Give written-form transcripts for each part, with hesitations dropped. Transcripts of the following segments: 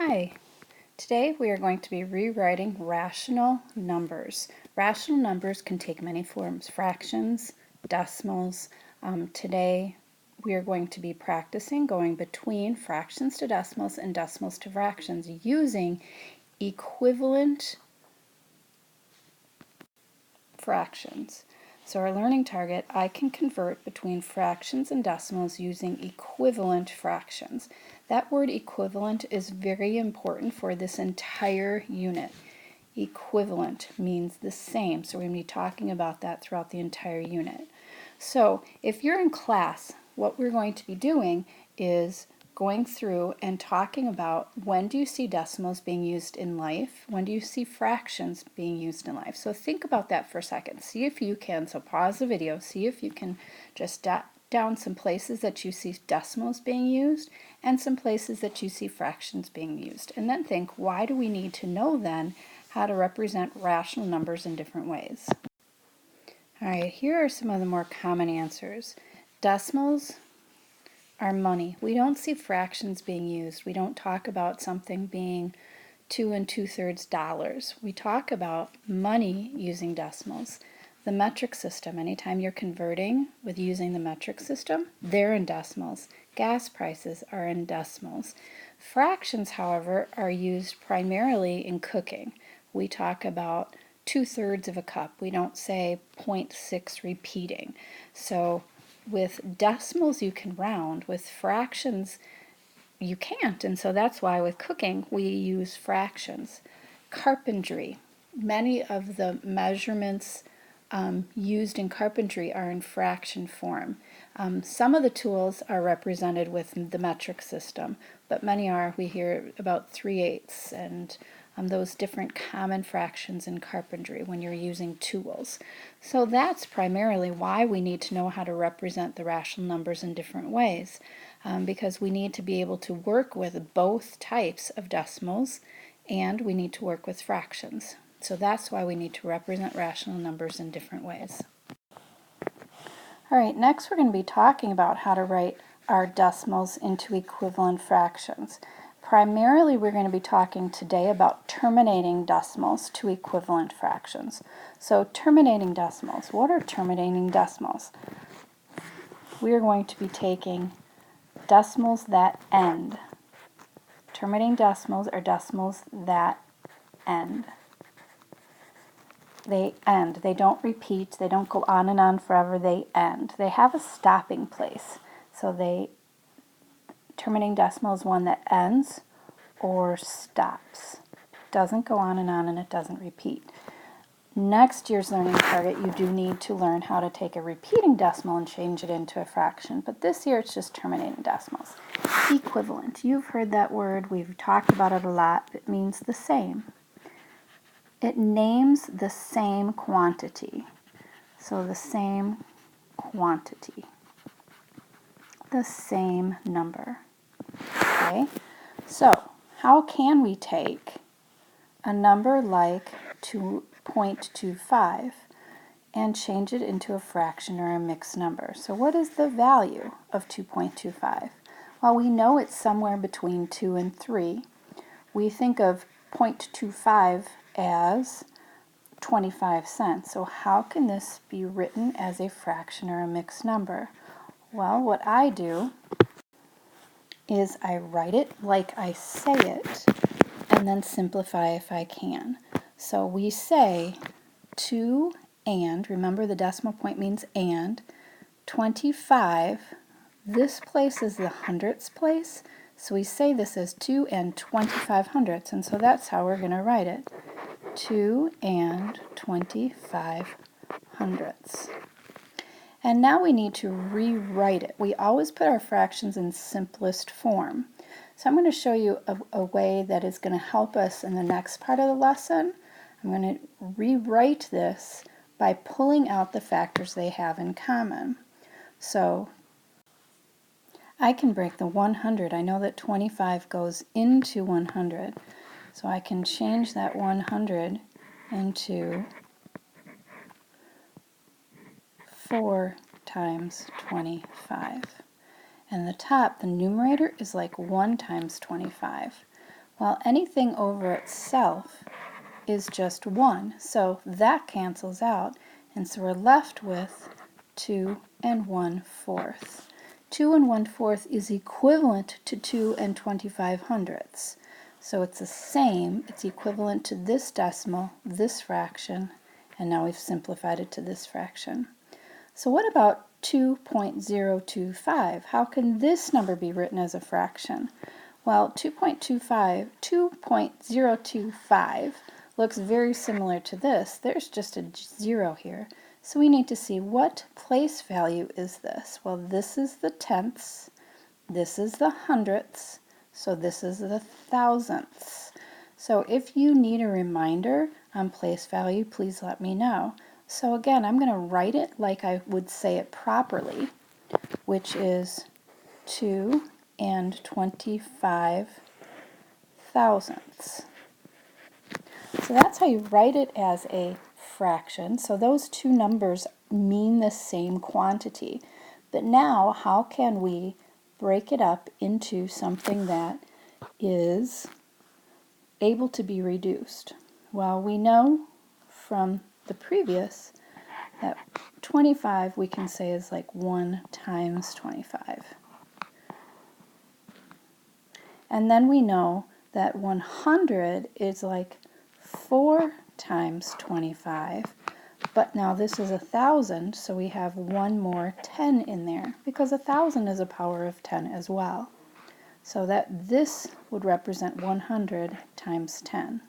Hi, today we are going to be rewriting rational numbers. Rational numbers can take many forms, fractions, decimals. Today we are going to be practicing going between fractions to decimals and decimals to fractions using equivalent fractions. So our learning target, I can convert between fractions and decimals using equivalent fractions. That word equivalent is very important for this entire unit. Equivalent means the same, so we're going to be talking about that throughout the entire unit. So if you're in class, what we're going to be doing is going through and talking about when do you see decimals being used in life, when do you see fractions being used in life. So think about that for a second. See if you can, so pause the video, see if you can just jot down some places that you see decimals being used and some places that you see fractions being used. And then think, why do we need to know then how to represent rational numbers in different ways? All right, here are some of the more common answers. Decimals are money. We don't see fractions being used. We don't talk about something being 2 2/3 dollars. We talk about money using decimals. The metric system, anytime you're converting with using the metric system, they're in decimals. Gas prices are in decimals. Fractions, however, are used primarily in cooking. We talk about 2/3 of a cup. We don't say 0.6 repeating. So with decimals you can round, with fractions you can't, and so that's why with cooking we use fractions. Carpentry, many of the measurements used in carpentry are in fraction form. Some of the tools are represented with the metric system, but many are. We hear about 3/8 and those different common fractions in carpentry when you're using tools. So that's primarily why we need to know how to represent the rational numbers in different ways, because we need to be able to work with both types of decimals and we need to work with fractions. So that's why we need to represent rational numbers in different ways. All right, next we're going to be talking about how to write our decimals into equivalent fractions. Primarily, we're going to be talking today about terminating decimals to equivalent fractions. So terminating decimals. What are terminating decimals? We are going to be taking decimals that end. Terminating decimals are decimals that end. They end. They don't repeat. They don't go on and on forever. They end. They have a stopping place. So terminating decimal is one that ends or stops. Doesn't go on and it doesn't repeat. Next year's learning target, you do need to learn how to take a repeating decimal and change it into a fraction. But this year it's just terminating decimals. Equivalent. You've heard that word. We've talked about it a lot. It means the same. It names the same quantity. So the same quantity. The same number. Okay? So, how can we take a number like 2.25 and change it into a fraction or a mixed number? So what is the value of 2.25? Well, we know it's somewhere between 2 and 3. We think of 0.25 as 25 cents. So how can this be written as a fraction or a mixed number? Well, what I do is I write it like I say it and then simplify if I can. So we say 2 and, remember the decimal point means and, 25, this place is the hundredths place, so we say this as 2 and 25 hundredths, and so that's how we're going to write it. 2 and 25 hundredths. And now we need to rewrite it. We always put our fractions in simplest form. So I'm going to show you a way that is going to help us in the next part of the lesson. I'm going to rewrite this by pulling out the factors they have in common. So I can break the 100. I know that 25 goes into 100. So I can change that 100 into 4 times 25. And the top, the numerator, is like 1 times 25. Well, anything over itself is just 1, so that cancels out, and so we're left with 2 1/4. 2 1/4 is equivalent to 2 25/100. So it's the same, it's equivalent to this decimal, this fraction, and now we've simplified it to this fraction. So what about 2.025? How can this number be written as a fraction? Well, 2.025 looks very similar to this. There's just a 0 here. So we need to see what place value is this. Well, this is the tenths, this is the hundredths, so this is the thousandths. So if you need a reminder on place value, please let me know. So again, I'm going to write it like I would say it properly, which is 2 25 thousandths. So that's how you write it as a fraction. So those two numbers mean the same quantity. But now, how can we break it up into something that is able to be reduced? Well, we know from the previous that 25 we can say is like 1 times 25. And then we know that 100 is like 4 times 25. But now this is 1,000, so we have one more 10 in there, because 1,000 is a power of 10 as well. So that this would represent 100 times 10.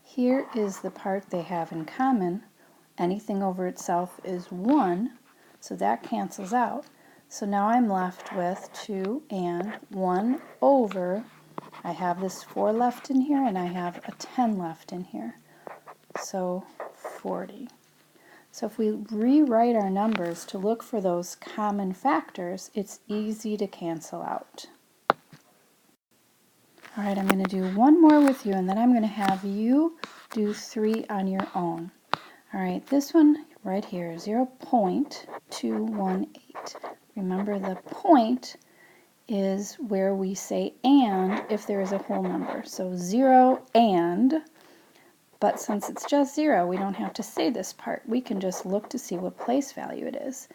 Here is the part they have in common. Anything over itself is 1, so that cancels out. So now I'm left with 2 and 1 over, I have this 4 left in here, and I have a 10 left in here. So 40. So if we rewrite our numbers to look for those common factors, it's easy to cancel out. All right, I'm going to do one more with you, and then I'm going to have you do 3 on your own. All right, this one right here, 0.218. Remember, the point is where we say and if there is a whole number. So 0 and, but since it's just 0, we don't have to say this part. We can just look to see what place value it is.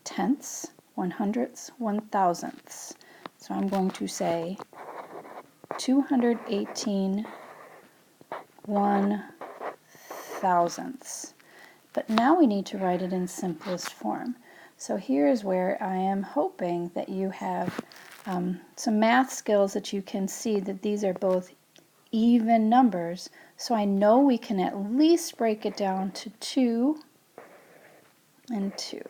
Tenths, 100ths, 1,000ths. So I'm going to say 218 1,000ths. But now we need to write it in simplest form. So here is where I am hoping that you have some math skills that you can see that these are both even numbers. So I know we can at least break it down to 2 and 2.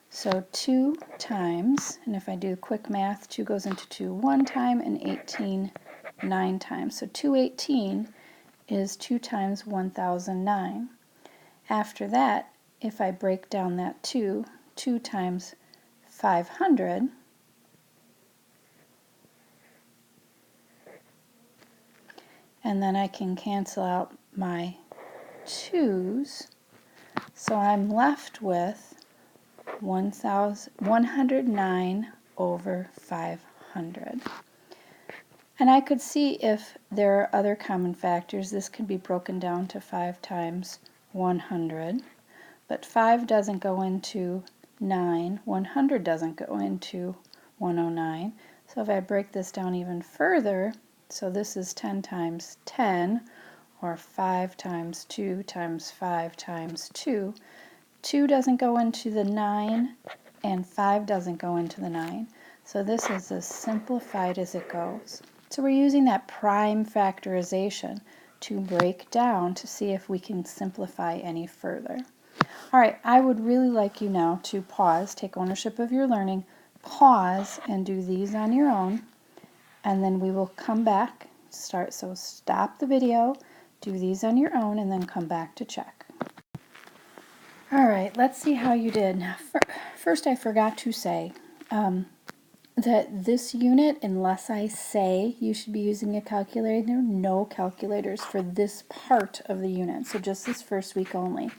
So 2 times, and if I do quick math, 2 goes into 2 one time and 18 9 times. So 218 is 2 times 1,009. After that, if I break down that 2 times 500, and then I can cancel out my 2's, so I'm left with 109 over 500. And I could see if there are other common factors. This can be broken down to 5 times 100, but 5 doesn't go into 9, 100 doesn't go into 109. So if I break this down even further, so this is 10 times 10, or 5 times 2 times 5 times 2. 2 doesn't go into the 9, and 5 doesn't go into the 9. So this is as simplified as it goes. So we're using that prime factorization to break down to see if we can simplify any further. All right, I would really like you now to pause, take ownership of your learning, pause and do these on your own, and then we will come back, so stop the video, do these on your own, and then come back to check. All right, let's see how you did. First, I forgot to say that this unit, unless I say you should be using a calculator, there are no calculators for this part of the unit, so just this first week only.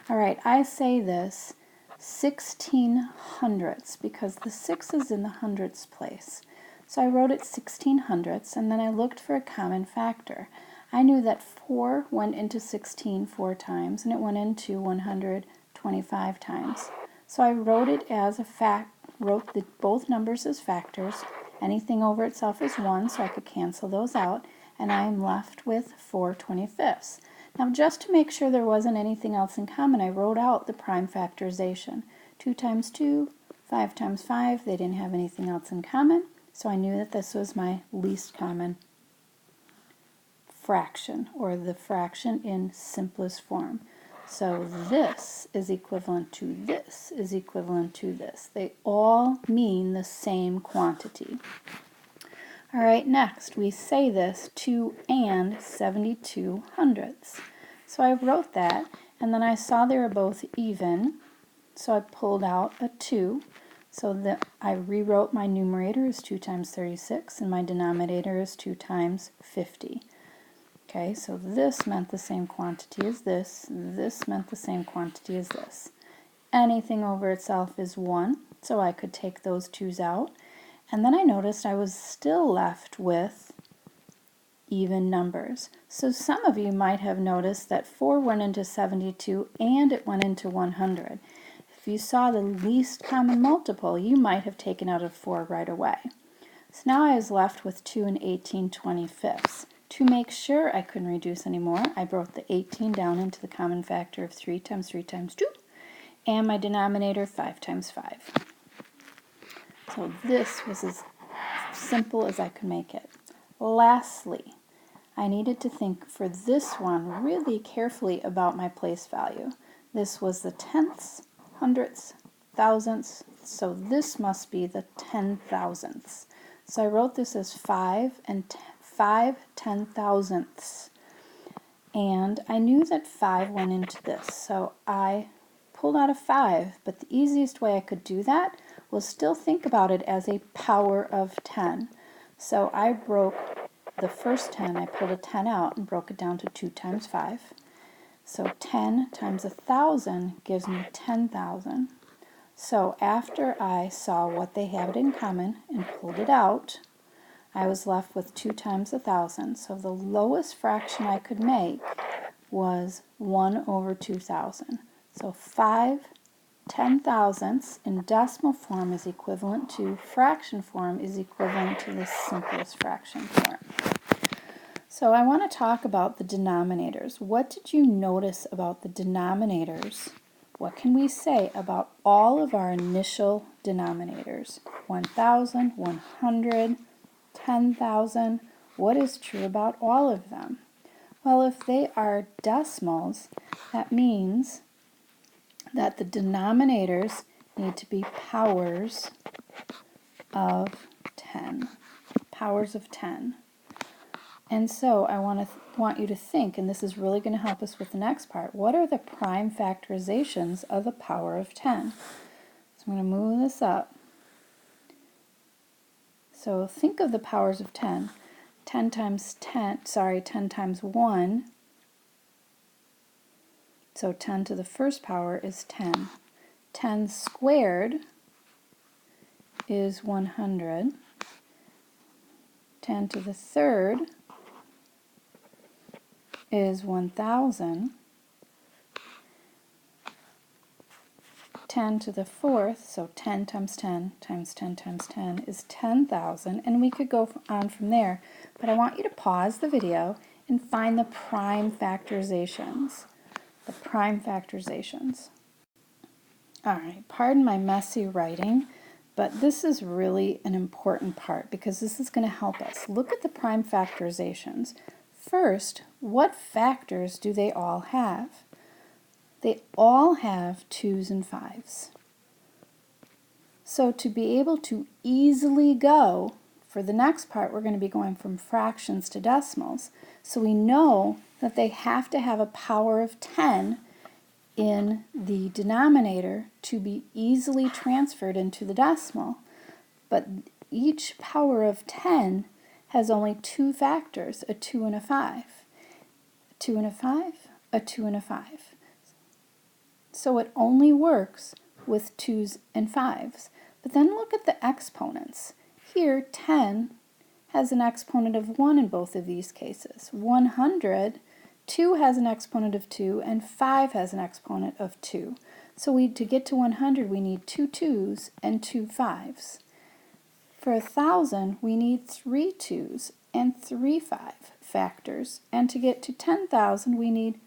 All right, I say this 16 hundredths because the 6 is in the hundredths place. So I wrote it 1600ths, and then I looked for a common factor. I knew that 4 went into 16 4 times, and it went into 125 times. So I wrote it as a wrote both numbers as factors. Anything over itself is 1, so I could cancel those out, and I'm left with 4/25. Now, just to make sure there wasn't anything else in common, I wrote out the prime factorization. 2 times 2, 5 times 5, they didn't have anything else in common, so I knew that this was my least common fraction, or the fraction in simplest form. So this is equivalent to this is equivalent to this. They all mean the same quantity. All right, next we say this 2 and 72 hundredths. So I wrote that, and then I saw they were both even, so I pulled out a 2. So that I rewrote my numerator as 2 times 36, and my denominator is 2 times 50. Okay, so this meant the same quantity as this. This meant the same quantity as this. Anything over itself is 1, so I could take those 2's out. And then I noticed I was still left with even numbers. So some of you might have noticed that 4 went into 72 and it went into 100. If you saw the least common multiple, you might have taken out a 4 right away. So now I was left with 2 and 18/25. To make sure I couldn't reduce anymore, I broke the 18 down into the common factor of 3 times 3 times 2, and my denominator 5 times 5. So this was as simple as I could make it. Lastly, I needed to think for this one really carefully about my place value. This was the tenths, hundredths, thousandths, so this must be the 10,000ths. So I wrote this as 5 10,000ths. And I knew that 5 went into this, so I pulled out a 5, but the easiest way I could do that was still think about it as a power of 10. So I broke the first 10, I pulled a 10 out and broke it down to 2 times 5. So 10 times 1,000 gives me 10,000. So after I saw what they had in common and pulled it out, I was left with 2 times 1,000. So the lowest fraction I could make was 1 over 2,000. So 5 10,000ths in decimal form is equivalent to, fraction form is equivalent to the simplest fraction form. So I want to talk about the denominators. What did you notice about the denominators? What can we say about all of our initial denominators? 1,000, 100, 10,000. What is true about all of them? Well, if they are decimals, that means that the denominators need to be powers of 10. Powers of 10. And so I want you to think, and this is really going to help us with the next part, what are the prime factorizations of the power of 10? So I'm going to move this up. So think of the powers of 10. 10 times 1. So 10 to the first power is 10. 10 squared is 100. 10 to the third is 1,000. 10 to the fourth, so 10 times 10 times 10 times 10 is 10,000, and we could go on from there, but I want you to pause the video and find the prime factorizations. The prime factorizations. Alright, pardon my messy writing, but this is really an important part because this is going to help us. Look at the prime factorizations. First, what factors do they all have? They all have 2's and 5's. So to be able to easily go, for the next part we're going to be going from fractions to decimals, so we know that they have to have a power of 10 in the denominator to be easily transferred into the decimal. But each power of 10 has only 2 factors, a 2 and a 5. A 2 and a 5, a 2 and a 5. So it only works with 2's and 5's. But then look at the exponents. here 10 has an exponent of 1 in both of these cases. 100, 2 has an exponent of 2, and 5 has an exponent of 2. So to get to 100, we need 2 2's and 2 5's. For 1,000, we need 3 2's and 3 5 factors. And to get to 10,000, we need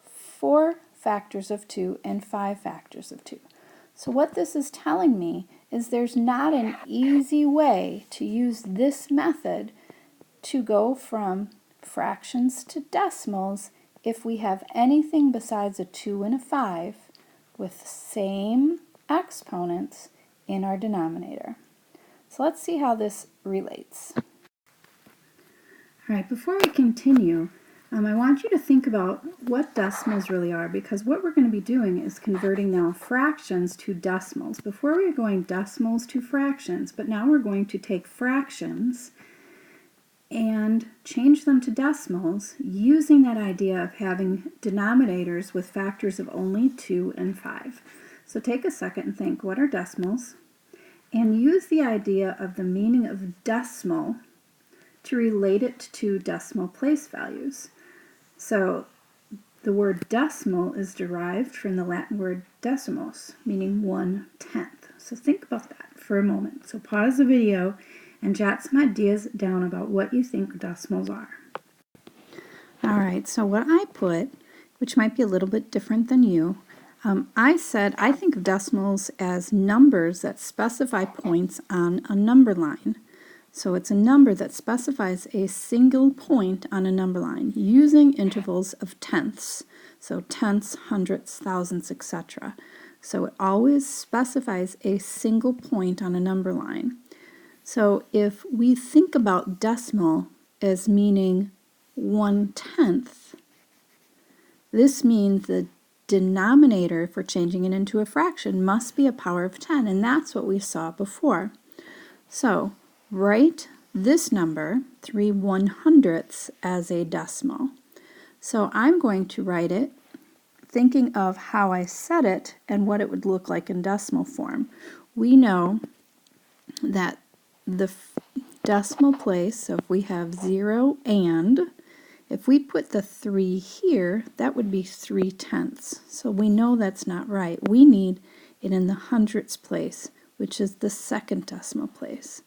4 factors of 2 and 5 factors of 2. So what this is telling me is there's not an easy way to use this method to go from fractions to decimals if we have anything besides a 2 and a 5 with the same exponents in our denominator. So let's see how this relates. All right, before we continue, I want you to think about what decimals really are, because what we're going to be doing is converting now fractions to decimals. Before we were going decimals to fractions, but now we're going to take fractions and change them to decimals using that idea of having denominators with factors of only 2 and 5. So take a second and think, what are decimals? And use the idea of the meaning of decimal to relate it to decimal place values. So the word decimal is derived from the Latin word decimos, meaning 1/10. So think about that for a moment. So pause the video and jot some ideas down about what you think decimals are. All right, so what I put, which might be a little bit different than you, I said I think of decimals as numbers that specify points on a number line. So it's a number that specifies a single point on a number line using intervals of tenths. So tenths, hundredths, thousandths, etc. So it always specifies a single point on a number line. So if we think about decimal as meaning 1/10, this means the denominator for changing it into a fraction must be a power of 10, and that's what we saw before. So write this number, 3/100ths, as a decimal. So I'm going to write it thinking of how I said it and what it would look like in decimal form. We know that the decimal place, so if we have 0 and, if we put the 3 here, that would be 3/10. So we know that's not right. We need it in the hundredths place, which is the second decimal place.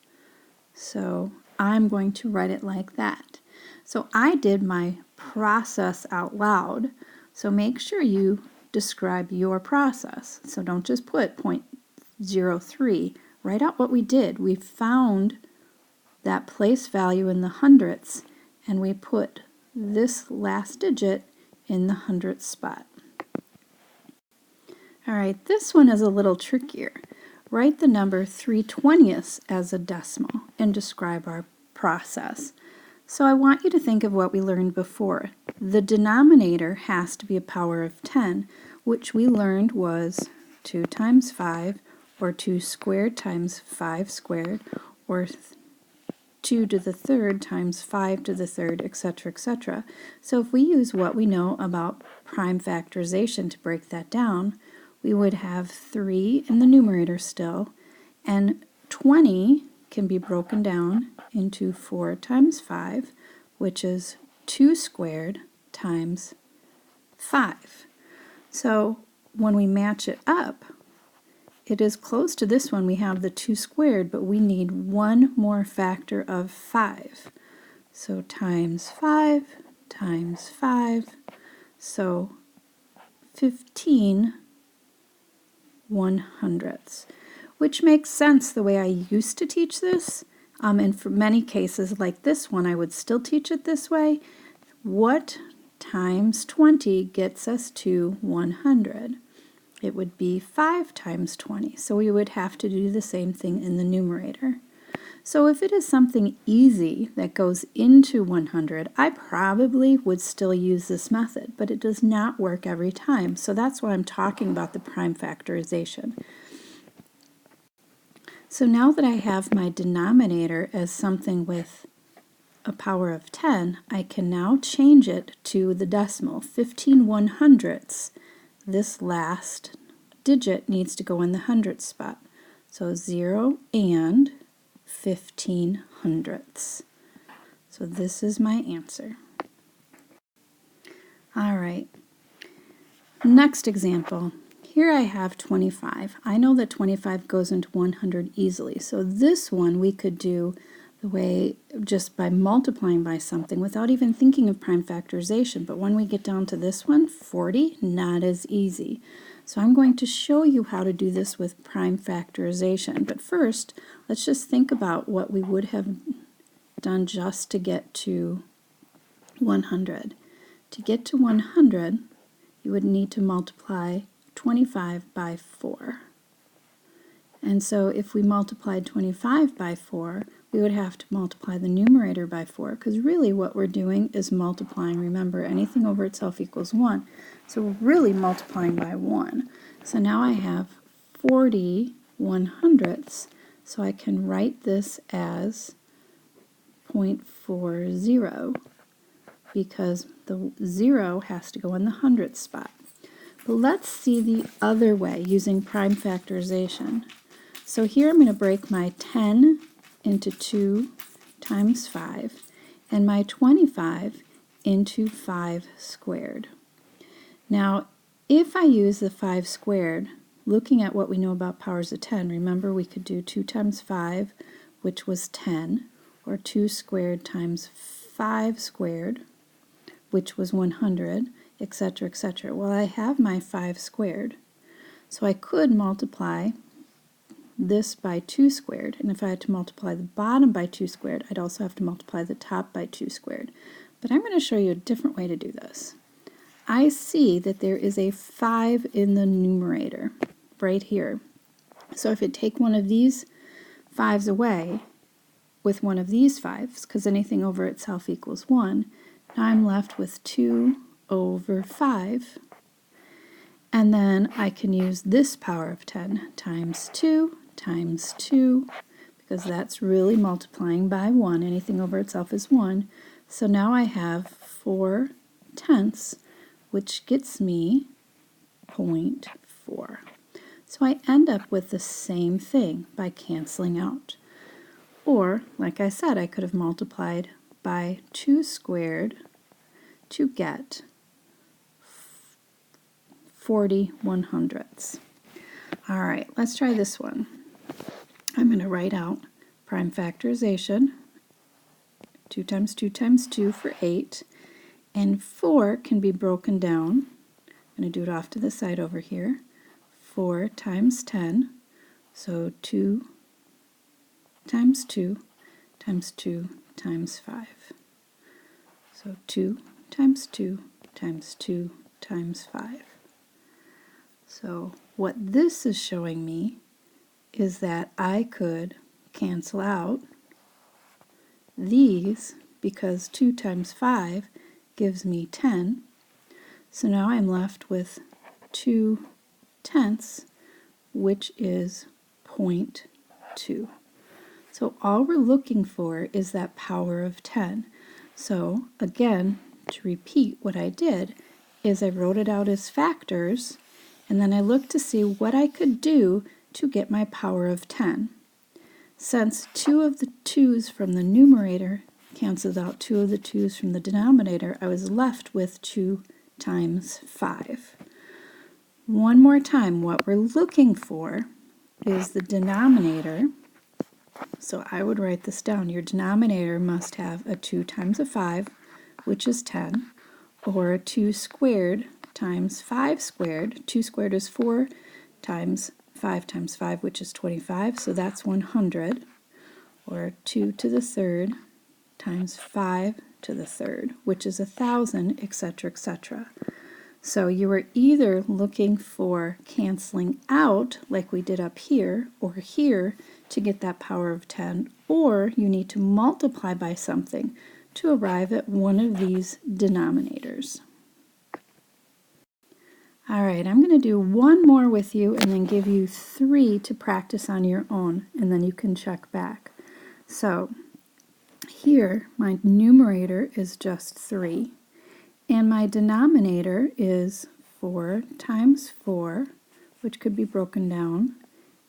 So I'm going to write it like that. So I did my process out loud. So make sure you describe your process. So don't just put 0.03. Write out what we did. We found that place value in the hundredths, and we put this last digit in the hundredth spot. All right, this one is a little trickier. Write the number 3/20ths as a decimal and describe our process. So I want you to think of what we learned before. The denominator has to be a power of 10, which we learned was 2 times 5, or 2 squared times 5 squared, or 2 to the third times 5 to the third, etc., etc. So if we use what we know about prime factorization to break that down, we would have 3 in the numerator still, and 20 can be broken down into 4 times 5, which is 2 squared times 5. So when we match it up, it is close to this one. We have the 2 squared, but we need one more factor of 5. So times 5 times 5, so 15/100ths, which makes sense the way I used to teach this. And for many cases like this one, I would still teach it this way. What times 20 gets us to 100? It would be 5 times 20. So we would have to do the same thing in the numerator. So if it is something easy that goes into 100, I probably would still use this method, but it does not work every time. So that's why I'm talking about the prime factorization. So now that I have my denominator as something with a power of 10, I can now change it to the decimal, 15/100ths. This last digit needs to go in the hundredth spot. So 0 and 15/100ths. So this is my answer. All right, next example. Here I have 25. I know that 25 goes into 100 easily, so this one we could do the way just by multiplying by something without even thinking of prime factorization. But when we get down to this one, 40, not as easy. So I'm going to show you how to do this with prime factorization. But first, let's just think about what we would have done just to get to 100. To get to 100, you would need to multiply 25 by 4. And so if we multiplied 25 by 4, we would have to multiply the numerator by 4, because really what we're doing is multiplying. Remember, anything over itself equals 1. So we're really multiplying by 1. So now I have 40/100ths. So I can write this as 0.40, because the 0 has to go in the hundredth spot. But let's see the other way using prime factorization. So here I'm going to break my 10 into 2 times 5 and my 25 into 5 squared. Now, if I use the 5 squared, looking at what we know about powers of 10, remember we could do 2 times 5, which was 10, or 2 squared times 5 squared, which was 100, etc., etc. Well, I have my 5 squared, so I could multiply this by 2 squared, and if I had to multiply the bottom by 2 squared, I'd also have to multiply the top by 2 squared. But I'm going to show you a different way to do this. I see that there is a 5 in the numerator right here. So if I take one of these 5's away with one of these 5's, because anything over itself equals 1, now I'm left with 2/5. And then I can use this power of 10 times 2 times 2, because that's really multiplying by 1. Anything over itself is 1. So now I have 4/10, which gets me 0.4. So I end up with the same thing by canceling out. Or, like I said, I could have multiplied by 2 squared to get 40/100ths. All right, let's try this one. I'm going to write out prime factorization. 2 times 2 times 2 for 8. And 4 can be broken down. I'm going to do it off to the side over here. 4 times 10. So 2 times 2 times 2 times 5. So 2 times 2 times 2 times 5. So what this is showing me is that I could cancel out these, because 2 times 5 gives me 10. So now I'm left with 2/10, which is 0.2. So all we're looking for is that power of 10. So again, to repeat what I did, is I wrote it out as factors, and then I looked to see what I could do to get my power of 10. Since 2 of the 2's from the numerator canceled out 2 of the 2's from the denominator, I was left with 2 times 5. One more time, what we're looking for is the denominator. So I would write this down. Your denominator must have a 2 times a 5, which is 10, or a 2 squared times 5 squared. 2 squared is 4 times 5, which is 25, so that's 100, or 2 to the third times 5 to the third, which is 1,000, etc., etc. So you are either looking for canceling out, like we did up here, or here, to get that power of 10, or you need to multiply by something to arrive at one of these denominators. All right, I'm going to do one more with you and then give you 3 to practice on your own, and then you can check back. So here, my numerator is just 3, and my denominator is 4 times 4, which could be broken down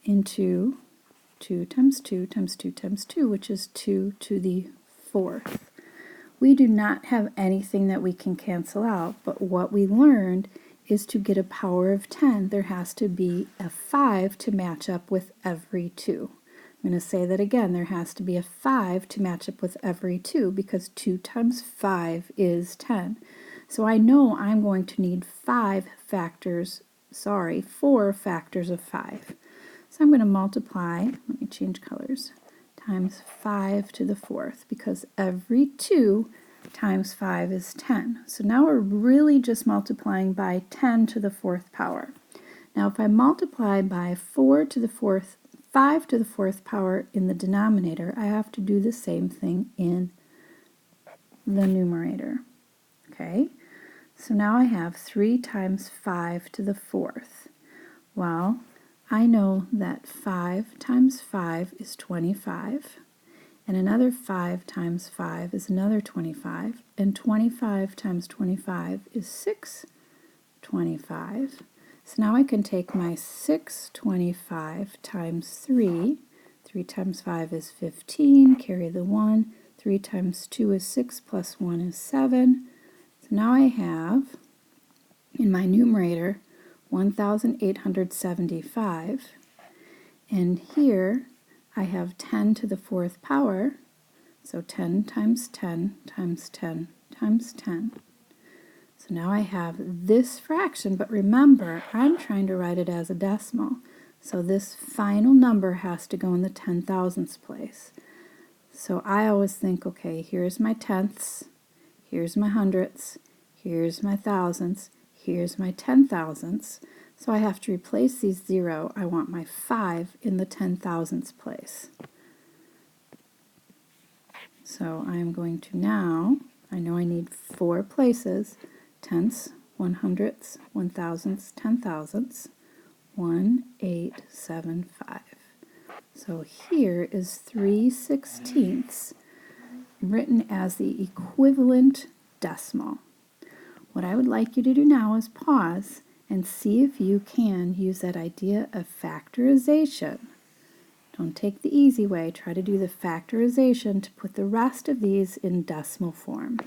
into 2 times 2 times 2 times 2, which is 2 to the 4th. We do not have anything that we can cancel out, but what we learned is to get a power of 10, there has to be a 5 to match up with every 2. I'm going to say that again, there has to be a 5 to match up with every 2 because 2 times 5 is 10. So I know I'm going to need 4 factors of 5. So I'm going to multiply, let me change colors, times 5 to the 4th because every 2 times 5 is 10. So now we're really just multiplying by 10 to the 4th power. Now if I multiply by 5 to the 4th power in the denominator, I have to do the same thing in the numerator. Okay, so now I have 3 times 5 to the 4th. Well, I know that 5 times 5 is 25, and another 5 times 5 is another 25, and 25 times 25 is 625. So now I can take my 625 times 3. 3 times 5 is 15, carry the 1. 3 times 2 is 6, plus 1 is 7. So now I have, in my numerator, 1,875. And here I have 10 to the 4th power, so 10 times 10 times 10 times 10. So now I have this fraction, but remember, I'm trying to write it as a decimal. So this final number has to go in the 10,000ths place. So I always think, okay, here's my tenths, here's my hundredths, here's my thousandths, here's my 10,000ths. So I have to replace these 0. I want my 5 in the 10,000ths place. So I am going to now, I know I need 4 places, tenths, 100ths, 1,000ths, 10,000ths, 1875. So here is 3/16 written as the equivalent decimal. What I would like you to do now is pause and see if you can use that idea of factorization. Don't take the easy way. Try to do the factorization to put the rest of these in decimal form.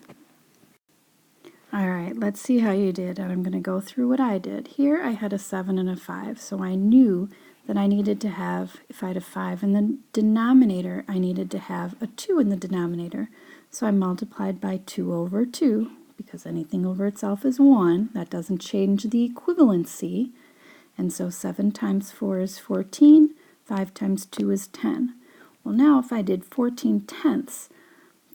All right, let's see how you did. And I'm going to go through what I did. Here I had a 7 and a 5, so I knew that I needed to have, if I had a 5 in the denominator, I needed to have a 2 in the denominator. So I multiplied by 2 over 2, because anything over itself is 1. That doesn't change the equivalency. And so 7 times 4 is 14, 5 times 2 is 10. Well, now if I did 14 tenths,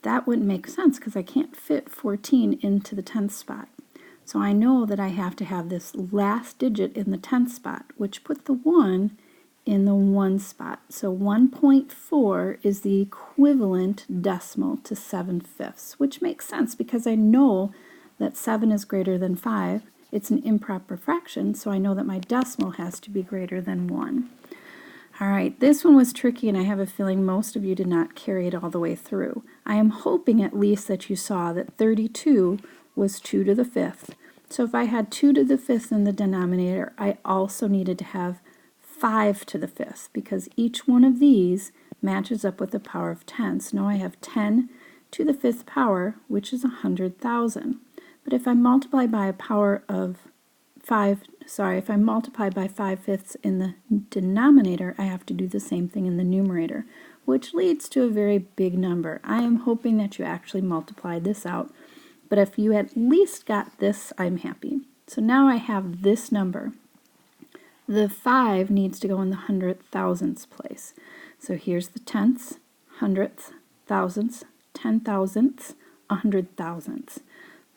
that wouldn't make sense because I can't fit 14 into the 10th spot. So I know that I have to have this last digit in the 10th spot, which put the 1 in the 1 spot. So 1.4 is the equivalent decimal to 7/5, which makes sense because I know that 7 is greater than 5. It's an improper fraction, so I know that my decimal has to be greater than 1. All right, this one was tricky, and I have a feeling most of you did not carry it all the way through. I am hoping at least that you saw that 32 was 2 to the 5th. So if I had 2 to the 5th in the denominator, I also needed to have 5 to the 5th, because each one of these matches up with the power of 10. So now I have 10 to the 5th power, which is 100,000. But if I multiply by a power of 5, if I multiply by 5/5 in the denominator, I have to do the same thing in the numerator, which leads to a very big number. I am hoping that you actually multiplied this out, but if you at least got this, I'm happy. So now I have this number. The 5 needs to go in the 100,000ths place. So here's the tenths, hundredths, thousandths, 10,000ths, 100,000ths.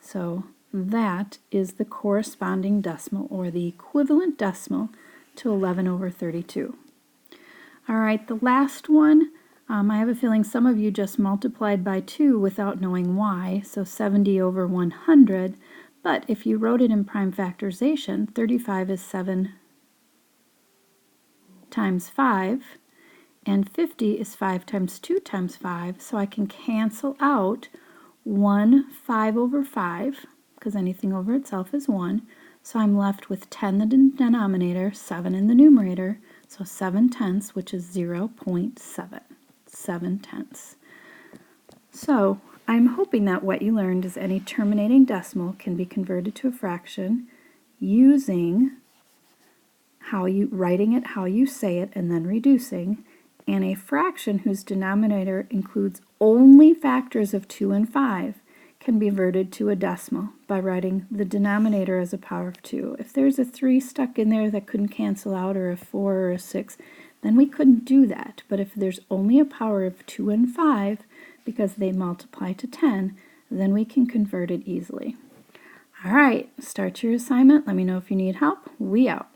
So that is the corresponding decimal, or the equivalent decimal, to 11 over 32. All right, the last one, I have a feeling some of you just multiplied by 2 without knowing why, so 70 over 100. But if you wrote it in prime factorization, 35 is 7 times 5, and 50 is 5 times 2 times 5, so I can cancel out 5 over 5, because anything over itself is 1. So I'm left with 10 in the denominator, 7 in the numerator. So 7/10, which is 0.7. 7/10. So I'm hoping that what you learned is any terminating decimal can be converted to a fraction using writing it how you say it and then reducing, and a fraction whose denominator includes only factors of 2 and 5 can be converted to a decimal by writing the denominator as a power of 2. If there's a 3 stuck in there that couldn't cancel out, or a 4 or a 6, then we couldn't do that. But if there's only a power of 2 and 5, because they multiply to 10, then we can convert it easily. All right, start your assignment. Let me know if you need help. We out.